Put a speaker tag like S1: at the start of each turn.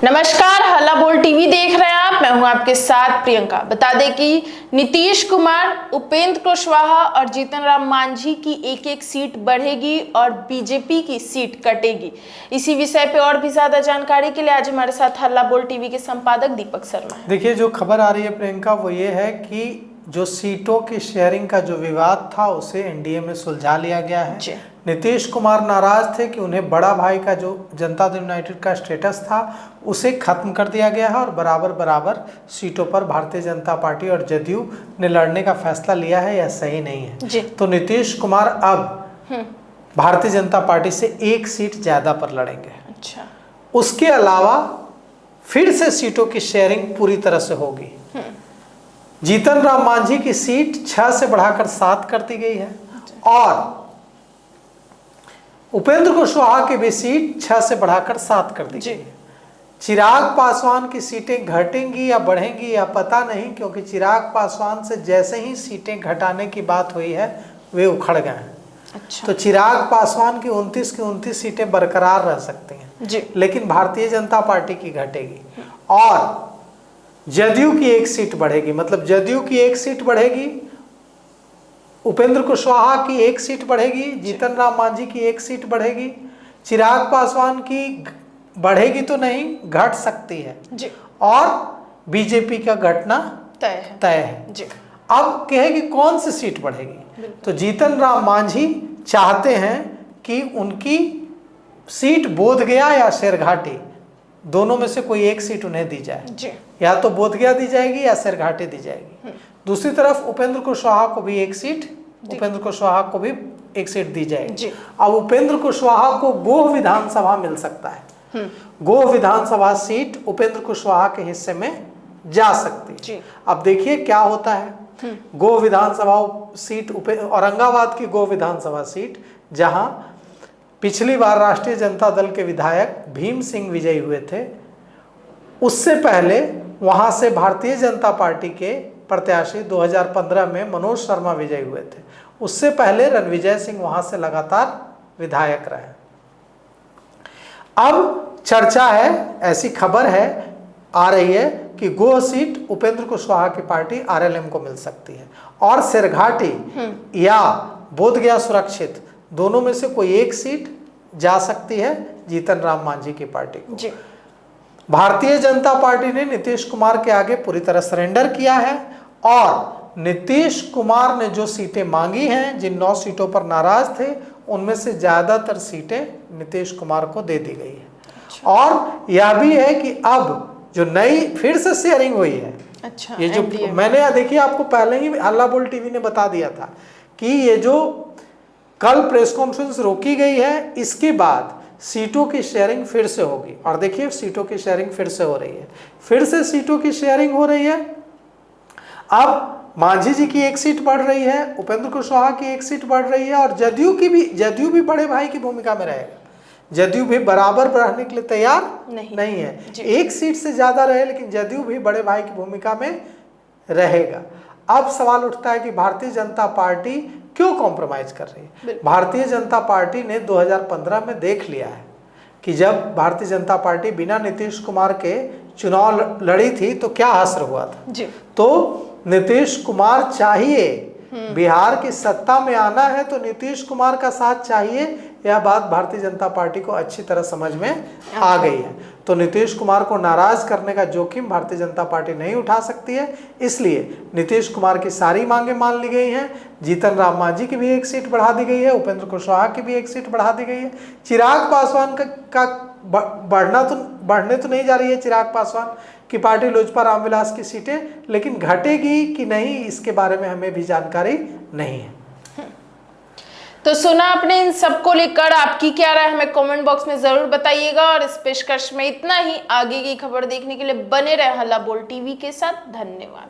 S1: नमस्कार, हल्ला बोल टीवी देख रहे हैं आप। मैं हूं आपके साथ प्रियंका। बता दें कि नीतीश कुमार, उपेंद्र कुशवाहा और जीतन राम मांझी की एक एक सीट बढ़ेगी और बीजेपी की सीट कटेगी। इसी विषय पे और भी ज्यादा जानकारी के लिए आज हमारे साथ हल्ला बोल टीवी के संपादक दीपक शर्मा है।
S2: देखिए, जो खबर आ रही है प्रियंका, वो ये है कि जो सीटों की शेयरिंग का जो विवाद था उसे एनडीए में सुलझा लिया गया है। नीतीश कुमार नाराज थे कि उन्हें बड़ा भाई का जो जनता दल यूनाइटेड का स्टेटस था उसे खत्म कर दिया गया है और बराबर बराबर सीटों पर भारतीय जनता पार्टी और जदयू ने लड़ने का फैसला लिया है। यह सही नहीं है। तो नीतीश कुमार अब भारतीय जनता पार्टी से एक सीट ज्यादा पर लड़ेंगे।
S1: अच्छा।
S2: उसके अलावा फिर से सीटों की शेयरिंग पूरी तरह से होगी। जीतन राम मांझी की सीट 6 से बढ़ाकर 7 कर दी गई है और उपेंद्र कुशवाहा की भी सीट 6 से बढ़ाकर 7 कर दी गई है। चिराग पासवान की सीटें घटेंगी या बढ़ेंगी या पता नहीं, क्योंकि चिराग पासवान से जैसे ही सीटें घटाने की बात हुई है वे उखड़ गए हैं।
S1: अच्छा।
S2: तो चिराग पासवान की 29 की 29 सीटें बरकरार रह सकती हैं, लेकिन भारतीय जनता पार्टी की घटेगी और जदयू की एक सीट बढ़ेगी। मतलब जदयू की एक सीट बढ़ेगी, उपेंद्र कुशवाहा की एक सीट बढ़ेगी, जीतन राम मांझी की एक सीट बढ़ेगी, चिराग पासवान की बढ़ेगी तो नहीं, घट सकती है और बीजेपी का घटना तय है। अब कहेगी कौन सी सीट बढ़ेगी, तो जीतन राम मांझी चाहते हैं कि उनकी सीट बोधगया या शेरघाटी, दोनों में से कोई एक सीट उन्हें दी जाए। या तो बोधगया दी जाएगी या शेरघाटी दी जाएगी। दूसरी तरफ उपेंद्र कुशवाहा को भी एक सीट दी जाएगी। अब उपेंद्र कुशवाहा को गोह विधानसभा मिल सकता है। गोह विधानसभा सीट उपेंद्र कुशवाहा के हिस्से में जा सकती है। अब देखिए क्या होता है। गोह विधानसभा सीट औरंगाबाद की गोह विधानसभा सीट, जहां पिछली बार राष्ट्रीय जनता दल के विधायक भीम सिंह विजयी हुए थे, उससे पहले वहां से भारतीय जनता पार्टी के प्रत्याशी 2015 में मनोज शर्मा विजयी हुए थे। उससे पहले रणविजय सिंह वहां से लगातार विधायक रहे। अब चर्चा है, ऐसी खबर है आ रही है कि गोह सीट उपेंद्र कुशवाहा की पार्टी आरएलएम को मिल सकती है और शेरघाटी या बोधगया सुरक्षित, दोनों में से कोई एक सीट जा सकती है जीतन राम मांझी की पार्टी को। भारतीय जनता पार्टी ने नीतीश कुमार के आगे पूरी तरह सरेंडर किया है और नीतीश कुमार ने जो सीटें मांगी हैं, जिन 9 सीटों पर नाराज थे, उनमें से ज्यादातर सीटें नीतीश कुमार को दे दी गई है। और यह भी है कि अब जो नई फिर से शेयरिंग हुई है, ये जो मैंने देखिए आपको पहले ही हल्ला बोल टीवी ने बता दिया था कि ये जो कल प्रेस कॉन्फ्रेंस रोकी गई है, इसके बाद सीटों की शेयरिंग फिर से होगी। और देखिए सीटों की शेयरिंग फिर से हो रही है, फिर से सीटों की शेयरिंग हो रही है। अब मांझी जी की एक सीट बढ़ रही है, उपेंद्र कुशवाहा की एक सीट बढ़ रही है और जदयू भी बड़े भाई की भूमिका में रहेगा। जदयू भी बराबर बढ़ने के लिए तैयार नहीं है। एक सीट से ज्यादा रहे, लेकिन जदयू भी बड़े भाई की भूमिका में रहेगा। अब सवाल उठता है कि भारतीय जनता पार्टी क्यों कॉम्प्रोमाइज कर रही है। भारतीय जनता पार्टी ने 2015 में देख लिया है कि जब भारतीय जनता पार्टी बिना नीतीश कुमार के चुनाव लड़ी थी तो क्या असर हुआ था। तो नीतीश कुमार चाहिए, बिहार की सत्ता में आना है तो नीतीश कुमार का साथ चाहिए। यह बात भारतीय जनता पार्टी को अच्छी तरह समझ में आ गई है। तो नीतीश कुमार को नाराज करने का जोखिम भारतीय जनता पार्टी नहीं उठा सकती है, इसलिए नीतीश कुमार की सारी मांगे मान ली गई हैं। जीतन राम मांझी की भी एक सीट बढ़ा दी गई है, उपेंद्र कुशवाहा की भी एक सीट बढ़ा दी गई है। चिराग पासवान का बढ़ने तो नहीं जा रही है चिराग पासवान की पार्टी लोजपा रामविलास की सीटें, लेकिन घटेगी कि नहीं इसके बारे में हमें भी जानकारी नहीं है।
S1: तो सुना आपने, इन सबको लेकर आपकी क्या राय हमें कमेंट बॉक्स में जरूर बताइएगा। और इस पेशकश में इतना ही। आगे की खबर देखने के लिए बने रहे हल्ला बोल टीवी के साथ। धन्यवाद।